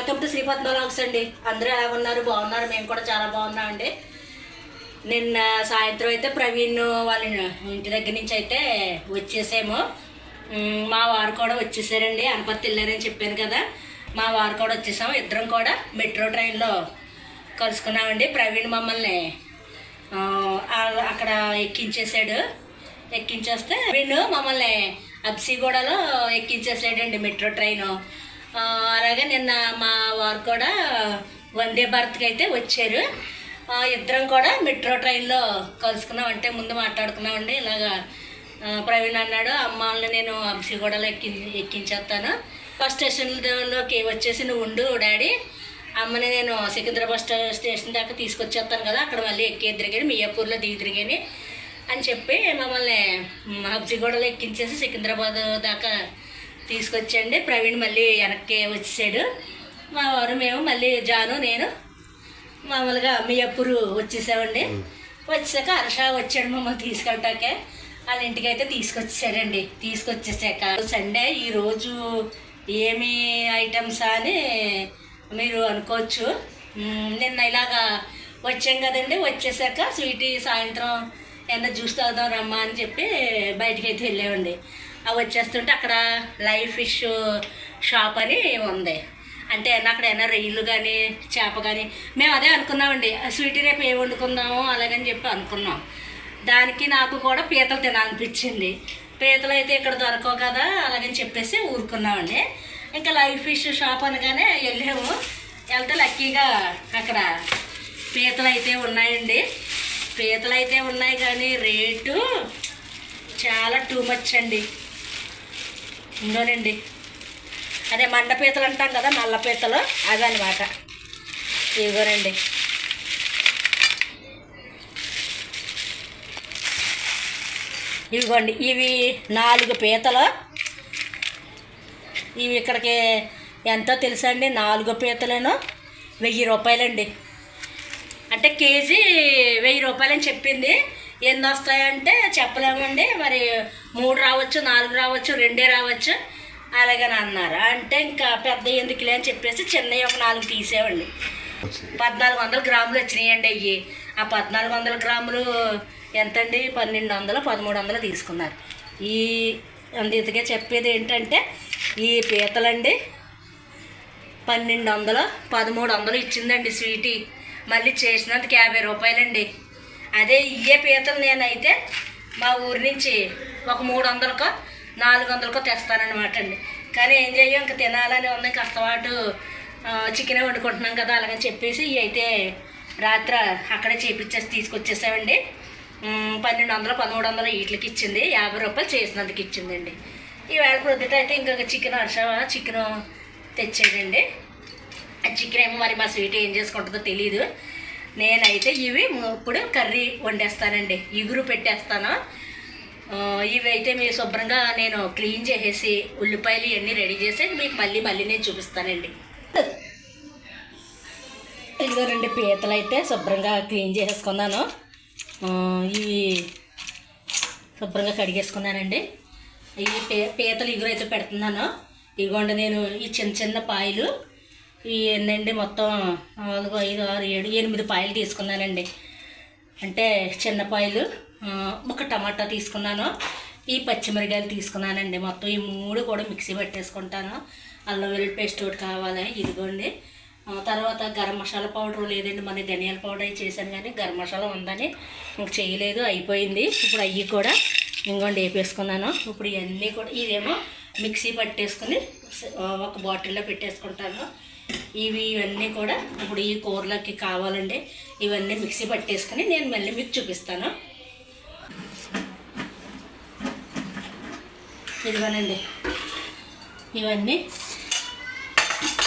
Welcome to శ్రీపద్మ vlogs అండి. అందరూ ఎలా ఉన్నారు? బాగున్నారు? మేము కూడా చాలా బాగున్నామండి. నిన్న సాయంత్రం అయితే ప్రవీణ్ వాళ్ళ ఇంటి దగ్గర నుంచి అయితే వచ్చేసాము. మా వారు కూడా వచ్చేసారండి. అనపర్తి వెళ్ళారని చెప్పాను కదా, మా వారు కూడా వచ్చేసాము. ఇద్దరం కూడా మెట్రో ట్రైన్లో కలుసుకున్నామండి. ప్రవీణ్ మమ్మల్ని అక్కడ ఎక్కించేసాడు. ఎక్కించేస్తే ప్రవీణ్ మమ్మల్ని అబ్సిగూడలో ఎక్కించేసాడండి మెట్రో ట్రైను. అలాగే నిన్న మా వారు కూడా వందే భారత్కి అయితే వచ్చారు. ఇద్దరం కూడా మెట్రో ట్రైన్లో కలుసుకున్నాం. అంటే ముందు మాట్లాడుకున్నామండి. ఇలాగా ప్రవీణ్ అన్నాడు, అమ్మల్ని నేను అబ్సిగూడలో ఎక్కించేస్తాను, బస్ స్టేషన్లోకి వచ్చేసి నువ్వు ఉండు డాడీ, అమ్మని నేను సికింద్రాబాద్ స్టేషన్ దాకా తీసుకొచ్చేస్తాను కదా, అక్కడ మళ్ళీ ఎక్కి మియాపూర్లో దిగి అని చెప్పి మమ్మల్ని అబ్సిగూడలో ఎక్కించేసి సికింద్రాబాద్ దాకా తీసుకొచ్చండి. ప్రవీణ్ మళ్ళీ వెనక్కి వచ్చేసాడు. మా వారు మేము మళ్ళీ జాను నేను మామూలుగా మియాపూర్ వచ్చేసామండి. వచ్చాక హర్ష వచ్చాడు మమ్మల్ని తీసుకెళ్ళటాకే. వాళ్ళ ఇంటికి అయితే తీసుకొచ్చేసారండి. తీసుకొచ్చేసాక సండే ఈరోజు ఏమి ఐటమ్స్ అని మీరు అనుకోవచ్చు. నిన్న ఇలాగా వచ్చాం కదండి. వచ్చేసాక స్వీటీ సాయంత్రం ఏమన్నా జ్యూస్ తాగుదాం రమ్మా అని చెప్పి బయటికి అయితే వెళ్ళామండి. అవి వచ్చేస్తుంటే అక్కడ లైవ్ ఫిష్ షాప్ అని ఉంది. అంటే అక్కడ ఏమైనా రొయ్యలు కానీ చేప కానీ మేము అదే అనుకున్నామండి. స్వీటీ రేపు ఏం వండుకుందాము అలాగని చెప్పి అనుకున్నాం. దానికి నాకు కూడా పీతలు తినాలనిపించింది. పీతలు అయితే ఇక్కడ దొరకవు కదా అలాగని చెప్పేసి ఊరుకున్నామండి. ఇంకా లైవ్ ఫిష్ షాప్ అనగానే వెళ్ళాము. వెళ్తే లక్కీగా అక్కడ పీతలు అయితే ఉన్నాయండి. పీతలు అయితే ఉన్నాయి కానీ రేటు చాలా టూ మచ్ అండి. ఇంకోనండి అదే మండ పీతలు అంటాం కదా, నల్ల పీతలు అదనమాట. ఇదిగోనండి ఇవిగోండి, ఇవి 4 పీతలు. ఇవి ఇక్కడికి ఎంతో తెలుసా అండి, 4 పీతలేనో 1000 రూపాయలండి. అంటే కేజీ 1000 రూపాయలని చెప్పింది. ఎన్ని వస్తాయంటే చెప్పలేమండి. మరి 3 రావచ్చు, 4 రావచ్చు, 2 రావచ్చు అలాగని అన్నారు. అంటే ఇంకా పెద్ద ఎందుకులే అని చెప్పేసి చిన్నవి ఒక 4 తీసేవండి. 1400 గ్రాములు వచ్చినాయండి అవి. ఆ 1400 గ్రాములు ఎంతండి, 1200 1300 తీసుకున్నారు. ఈ అందుకే చెప్పేది ఏంటంటే ఈ పీతలండి 1200 1300 ఇచ్చిందండి స్వీటీ. మళ్ళీ చేసినందుకు 50 రూపాయలండి. అదే ఇయ్యే పీతలు నేనైతే మా ఊరి నుంచి ఒక 300కో 400కో తెస్తానన్నమాట అండి. కానీ ఏం చెయ్యం, ఇంకా తినాలని ఉంది, కష్టపాటు చికెనే వండుకుంటున్నాం కదా అలాగని చెప్పేసి ఇవి అయితే రాత్రి అక్కడే చేపించేసి తీసుకొచ్చేసామండి. 1200 1300 వీటికి ఇచ్చింది. 50 రూపాయలు చేసినందుకు ఇచ్చిందండి. ఈవేళ ప్రొద్దుట అయితే ఇంకొక చికెన్ తెచ్చేదండి. ఆ చికెన్ ఏమో మరి మా స్వీట్ ఏం చేసుకుంటుందో తెలీదు. నేనైతే ఇవి ఇప్పుడు కర్రీ వండేస్తానండి, ఇగురు పెట్టేస్తాను. ఇవి అయితే మీరు శుభ్రంగా నేను క్లీన్ చేసేసి ఉల్లిపాయలు ఇవన్నీ రెడీ చేసి మీకు మళ్ళీ నేను చూపిస్తానండి. ఇదిగో 2 పీతలు అయితే శుభ్రంగా క్లీన్ చేసేసుకున్నాను. ఇవి శుభ్రంగా కడిగేసుకున్నానండి. ఈ పీతలు ఇగురు అయితే పెడుతున్నాను. ఇదిగోండి నేను ఈ చిన్న పాయలు ఎన్నండి మొత్తం 4 5 6 7 8 పాయలు తీసుకున్నానండి. అంటే చిన్న పాయలు, ఒక టమాటా తీసుకున్నాను, ఈ పచ్చిమిరకాయలు తీసుకున్నానండి. మొత్తం ఈ 3 కూడా మిక్సీ పెట్టేసుకుంటాను. అల్లం వెల్లుల్లి పేస్ట్ ఒకటి కావాలి. ఇదిగోండి. తర్వాత గరం మసాలా పౌడర్ లేదండి, మన ధనియాల పౌడర్ అవి చేశాను కానీ గరం మసాలా ఉందని ఇంక చేయలేదు, అయిపోయింది. ఇప్పుడు అవి కూడా ఇంకోండి వేపేసుకున్నాను. ఇప్పుడు ఇవన్నీ కూడా ఇదేమో మిక్సీ పట్టేసుకుని ఒక బాటిల్లో పెట్టేసుకుంటాను. ఇవన్నీ కూడా ఇప్పుడు ఈ కూరలోకి కావాలండి. ఇవన్నీ మిక్సీ పట్టేసుకుని నేను మళ్ళీ మీకు చూపిస్తాను. ఇదిగోనండి, ఇవన్నీ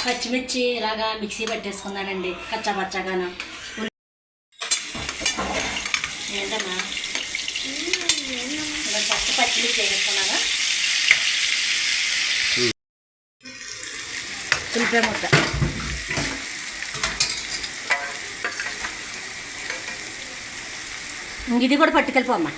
పచ్చిమిర్చి ఇలాగా మిక్సీ పట్టేసుకున్నానండి కచ్చాపచ్చాగాను. ఏంటమ్మా ఫస్ట్ పచ్చిమిర్చి వేసుకున్నాను. ఉల్లిపాయ ముద్ద, ఇది కూడా పట్టుకెళ్ళిపోమ్మా.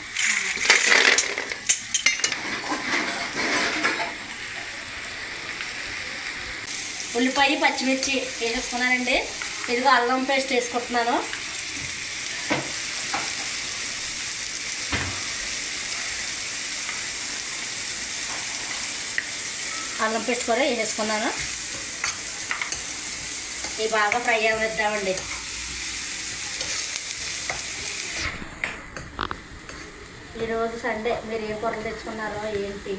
ఉల్లిపాయ పచ్చిమిర్చి వేసేసుకున్నానండి. ఇదిగో అల్లం పేస్ట్ వేసుకుంటున్నాను. అల్లం పేస్ట్ కూడా వేసేసుకున్నాను. ఇవి బాగా ఫ్రై అవ్వేద్దామండి. ఈరోజు సండే మీరు ఏ కూరలు తెచ్చుకున్నారో ఏంటి,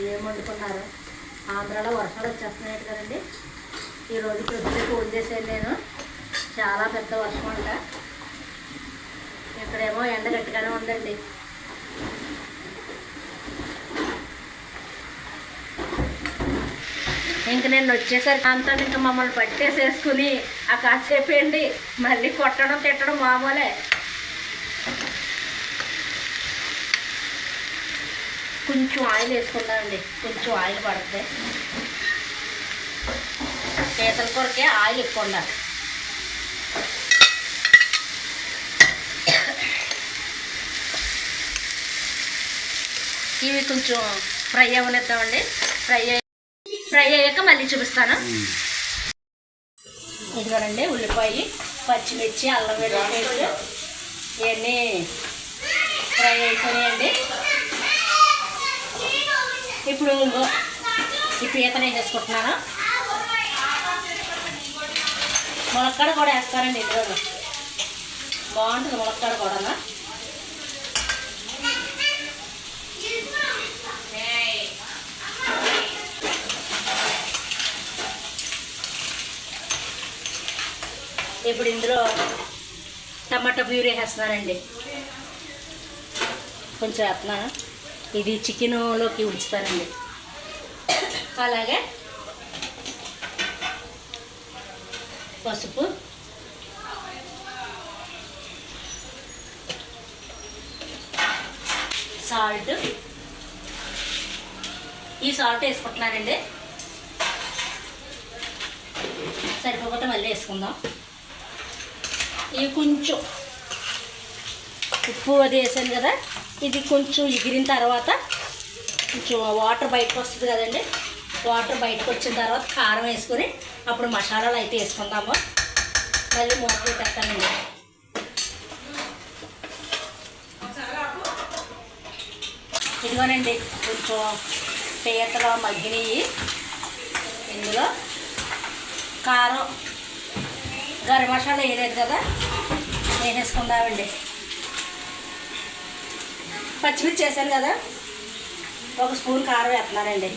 ఏం వండుకున్నారో. ఆంధ్రాలో వర్షాలు వచ్చేస్తున్నాయి కదండి. ఈరోజు ప్రొద్దునే ఫోన్ చేశాను నేను. చాలా పెద్ద వర్షం అంట. ఇక్కడేమో ఎండ గట్టిగానే ఉందండి. ఇంక నేను వచ్చేసరికి అంతా ఇంకా మమ్మల్ని పట్టేసేసుకుని ఆ కాసేపు ఏంటి మళ్ళీ కొట్టడం తిట్టడం మామూలే. కొంచెం ఆయిల్ వేసుకుందామండి. కొంచెం ఆయిల్ పడుతుంది. పీతల కూరకే ఆయిల్ ఎక్కువ ఉండాలి. ఇవి కొంచెం ఫ్రై అవ్వనిద్దామండి. ఫ్రై అయ్యాక మళ్ళీ చూపిస్తాను. ఇదిగోనండి ఉల్లిపాయ పచ్చిమిర్చి అల్లం వెల్లుల్లి పేస్ట్ ఇవన్నీ ఫ్రై అయిపోయాయండి. ఇప్పుడు ఈ పీతను వేసేసుకుంటున్నాను. ములక్కాడ కూడా వేస్తానండి. ఇందులో బాగుంటుంది ములక్కాడ కూడా. ఇప్పుడు ఇందులో టమాటా ప్యూరీ వేసేస్తున్నానండి. కొంచెం వేస్తున్నాను. ఇది చికెన్లోకి ఉంచుతానండి. అలాగే పసుపు, సాల్ట్, ఈ సాల్ట్ వేసుకుంటున్నానండి. సరిపోతే మళ్ళీ వేసుకుందాం. ఇవి కొంచెం ఉప్పు అది వేసాను కదా, ఇది కొంచెం ఎగిరిన తర్వాత కొంచెం వాటర్ బయటకు వస్తుంది కదండి. వాటర్ బయటకు వచ్చిన తర్వాత కారం వేసుకొని అప్పుడు మసాలాలు అయితే వేసుకుందాము. మళ్ళీ మూత పెట్టేస్తానండి. ఇదిగోనండి కొంచెం పీతలో మగ్గినవి. ఇందులో కారం గరం మసాలా వేయలేదు కదా, వేసేసుకుందామండి. పచ్చిమిర్చి వేసాను కదా, ఒక స్పూన్ కారం వేస్తున్నానండి.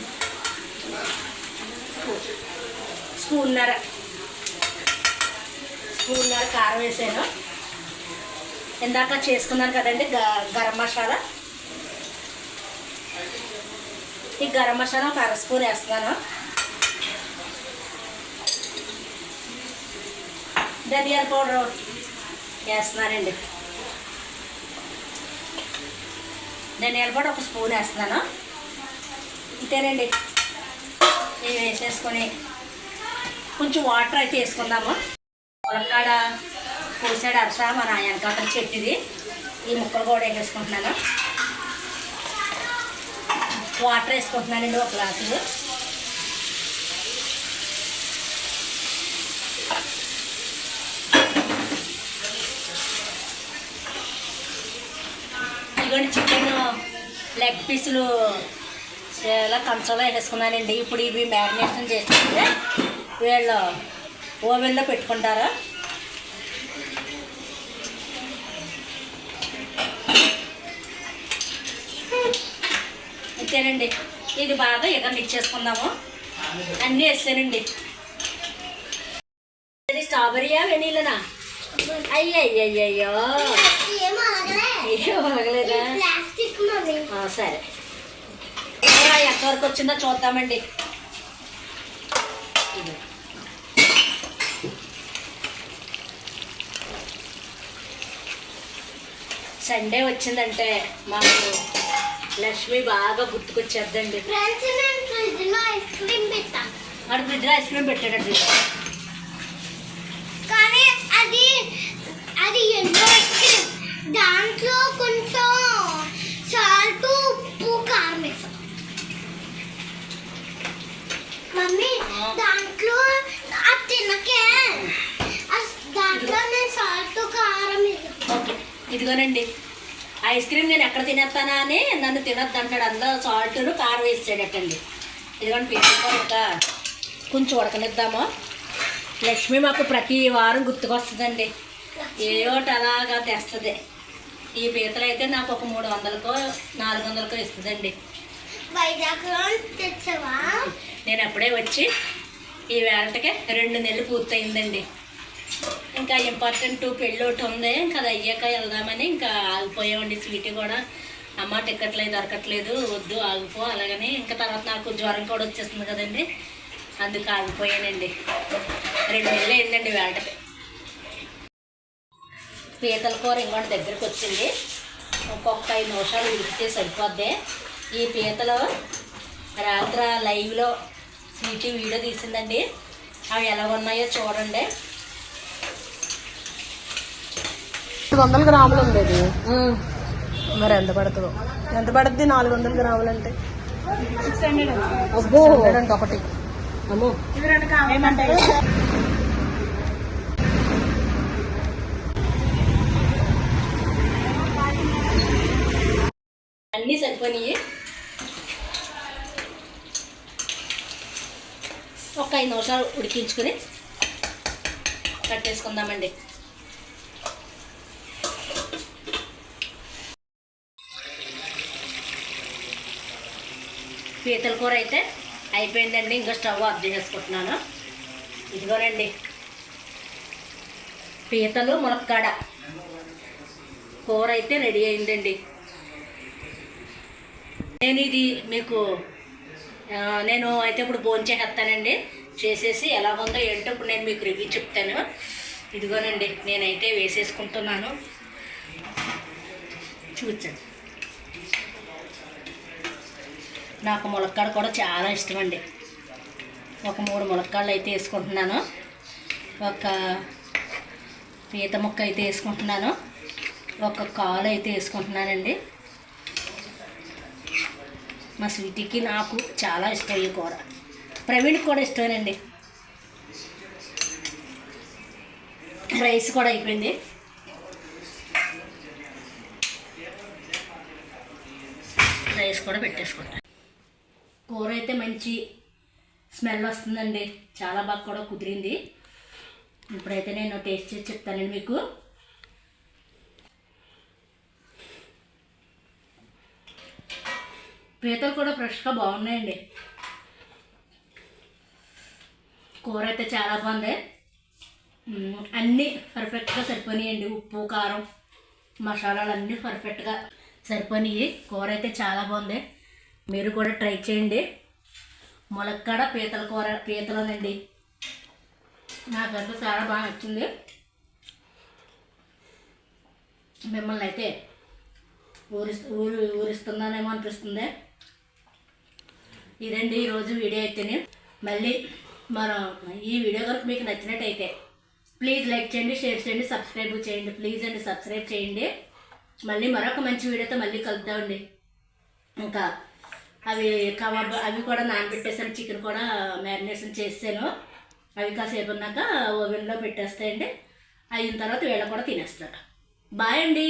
స్పూన్నర కారం వేసాను. ఇందాక చేసుకున్నాను కదండి గరం మసాలా. ఈ గరం మసాలా ఒక అర స్పూన్ వేస్తున్నాను. ధనియాల పౌడర్ వేస్తున్నానండి. ధనియాల పౌడర్ ఒక స్పూన్ వేస్తున్నాను. ఇంతేనండి. ఇవి వేసేసుకొని కొంచెం వాటర్ అయితే వేసుకుందాము. ములక్కాడ కోసాడు అరస మన వెనకాతల చెట్టుది. ఈ ముక్కలు కూడా వేసేసుకుంటున్నాను. వాటర్ వేసుకుంటున్నానండి ఒక గ్లాసులు. ఇదిగోండి చికెన్ లెగ్ పీసులు ఇలా కంచంలో వేసేసుకున్నానండి. ఇప్పుడు ఇవి మ్యారినేషన్ చేసుకుంటే వీళ్ళు ఓవెన్లో పెట్టుకుంటారు. అంతేనండి. ఇది బాగా ఇచ్చేసుకుందాము. అన్నీ వేసానండి. ఇది స్ట్రాబెరీయా వెనీలనా? అయ్యయ్యో ఏం అలగలేదా? సరే, ఎంతవరకు వచ్చిందో చూద్దామండి. సండే వచ్చిందంటే మాకు లక్ష్మి బాగా గుర్తుకొచ్చేద్దండి. వాడు ఫ్రిడ్జ్లో ఐస్ క్రీమ్ పెట్టాడండి. కానీ అది ఎన్నో ఐస్ క్రీమ్, దాంట్లో కొంచెం సాల్ట్ ఉప్పు కారం వేసాం. మమ్మీ దాంట్లో ఆ తినకే దాంట్లో నేను సాల్ట్ కారం ఓకే ఇదిగోనండి ఐస్ క్రీమ్ నేను ఎక్కడ తినేస్తానా అని నన్ను తినొద్దు అంటాడు. అందులో సాల్ట్ను కారం వేసాడటండి. ఇదిగోండి పీతల కొంచెం ఉడకనిద్దాము. లక్ష్మి మాకు ప్రతి వారం గుర్తుకొస్తుందండి, ఏయోటి అలాగా తెస్తుంది. ఈ పీతలు అయితే నాకు ఒక 300కో 400కో ఇస్తుందండి. వైజాగ్లో తెచ్చావా? నేను అప్పుడే వచ్చి ఈ వేళకి 2 నెలలు పూర్తయిందండి. ఇంకా ఇంపార్టెంట్ పెళ్ళి ఒకటి ఉంది, ఇంకా అది అయ్యాక వెళ్దామని ఇంకా ఆగిపోయామండి. స్వీట్ కూడా అమ్మ టికెట్లేదు దొరకట్లేదు, వద్దు ఆగిపో అలాగని. ఇంకా తర్వాత నాకు జ్వరం కూడా వచ్చేస్తుంది కదండి, అందుకు ఆగిపోయానండి. 2 నెలలు అయిందండి వేళకి. పీతల కూర ఇంకోటి దగ్గరికి వచ్చింది. ఇంకొక 5 నిమిషాలు ఉడికితే సరిపోద్ది. ఈ పీతలు రాత్రి లైవ్లో స్వీట్ వీడియో తీసిందండి, అవి ఎలా ఉన్నాయో చూడండి. 100 గ్రాములు ఉండేది. మరి ఎంత పడుతుందో? ఎంత పడుతుంది 400 గ్రాములు అంటే? 600 అంటే ఒకటి. అమ్మో ఏమంటాయి? అన్నీ సరిపోయినాయి. ఒక 5 నిమిషాలు ఉడికించుకొని కట్టేసుకుందామండి. పీతల కూర అయితే అయిపోయిందండి. ఇంకా స్టవ్ ఆఫ్ చేసుకుంటున్నాను. ఇదిగోనండి పీతలు మునక్కాడ కూర అయితే రెడీ అయిందండి. నేను అయితే ఇప్పుడు భోంచేస్తానండి. చేసేసి ఎలాగుందో ఏంటో ఇప్పుడు నేను మీకు రివ్యూ చెప్తాను. ఇదిగోనండి నేనైతే వేసేసుకుంటున్నాను, చూచండి. నాకు ములక్కాడ కూడా చాలా ఇష్టం అండి. ఒక 3 ములక్కాడలు అయితే వేసుకుంటున్నాను, ఒక పీత ముక్క అయితే వేసుకుంటున్నాను, ఒక కాలు అయితే వేసుకుంటున్నానండి. మా స్వీటీకి నాకు చాలా ఇష్టం ఈ కూర, ప్రవీణ్కి కూడా ఇష్టమేనండి. రైస్ కూడా అయిపోయింది. రైస్ కూడా పెట్టేసుకుంటాను. కూర అయితే మంచి స్మెల్ వస్తుందండి, చాలా బాగా కూడా కుదిరింది. ఇప్పుడైతే నేను టేస్ట్ చేసి చెప్తానండి మీకు. పీతలు కూడా ఫ్రెష్గా బాగున్నాయండి. కూర అయితే చాలా బాగుంది. అన్నీ పర్ఫెక్ట్గా సరిపోయినాయండి. ఉప్పు కారం మసాలాలు అన్నీ పర్ఫెక్ట్గా సరిపోయినాయి. కూర అయితే చాలా బాగుంది, మీరు కూడా ట్రై చేయండి. ములక్కాడ పీతల కూర పీతలోనండి, నాకైతే చాలా బాగా నచ్చింది. మిమ్మల్ని అయితే ఊరిస్తున్నానేమో అనిపిస్తుంది. ఇదండి ఈరోజు వీడియో అయితేనే. మళ్ళీ మనం ఈ వీడియో కనుక మీకు నచ్చినట్టయితే ప్లీజ్ లైక్ చేయండి, షేర్ చేయండి, సబ్స్క్రైబ్ చేయండి. ప్లీజ్ అండి సబ్స్క్రైబ్ చేయండి. మళ్ళీ మరొక మంచి వీడియోతో మళ్ళీ కలుద్దామండి. ఇంకా అవి కూడా నానబెట్టేసాను, చికెన్ కూడా మ్యారినేషన్ చేసాను. అవి కాసేపు ఉన్నాక ఓవెన్లో పెట్టేస్తాయండి. అయిన తర్వాత వీళ్ళ కూడా తినేస్తారు. బాయ్ అండి.